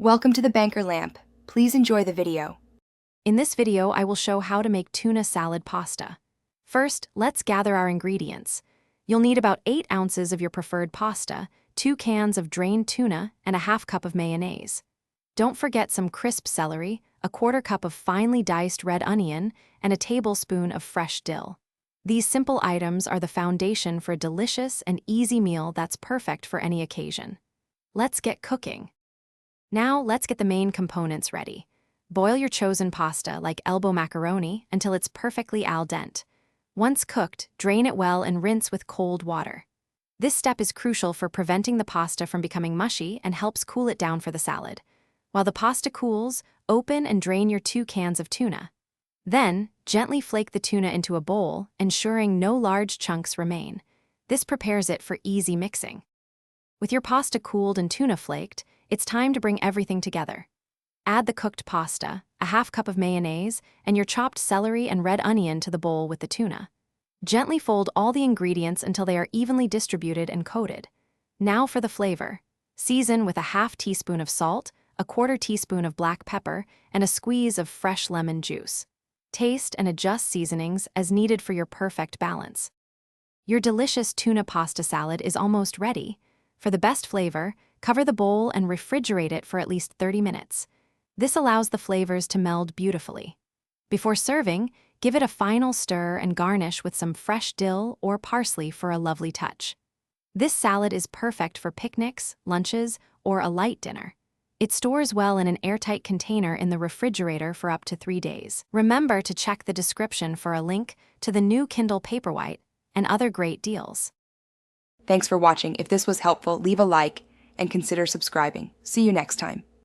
Welcome to the Banker Lamp. Please enjoy the video. In this video, I will show how to make tuna salad pasta. First, let's gather our ingredients. You'll need about 8 ounces of your preferred pasta, 2 cans of drained tuna, and a half cup of mayonnaise. Don't forget some crisp celery, a quarter cup of finely diced red onion, and a tablespoon of fresh dill. These simple items are the foundation for a delicious and easy meal that's perfect for any occasion. Let's get cooking. Now, let's get the main components ready. Boil your chosen pasta, like elbow macaroni, until it's perfectly al dente. Once cooked, drain it well and rinse with cold water. This step is crucial for preventing the pasta from becoming mushy and helps cool it down for the salad. While the pasta cools, open and drain your 2 cans of tuna. Then, gently flake the tuna into a bowl, ensuring no large chunks remain. This prepares it for easy mixing. With your pasta cooled and tuna flaked, it's time to bring everything together. Add the cooked pasta, a half cup of mayonnaise, and your chopped celery and red onion to the bowl with the tuna. Gently fold all the ingredients until they are evenly distributed and coated. Now for the flavor. Season with a half teaspoon of salt, a quarter teaspoon of black pepper, and a squeeze of fresh lemon juice. Taste and adjust seasonings as needed for your perfect balance. Your delicious tuna pasta salad is almost ready. For the best flavor, cover the bowl and refrigerate it for at least 30 minutes. This allows the flavors to meld beautifully. Before serving, give it a final stir and garnish with some fresh dill or parsley for a lovely touch. This salad is perfect for picnics, lunches, or a light dinner. It stores well in an airtight container in the refrigerator for up to 3 days. Remember to check the description for a link to the new Kindle Paperwhite and other great deals. Thanks for watching. If this was helpful, leave a like and consider subscribing. See you next time.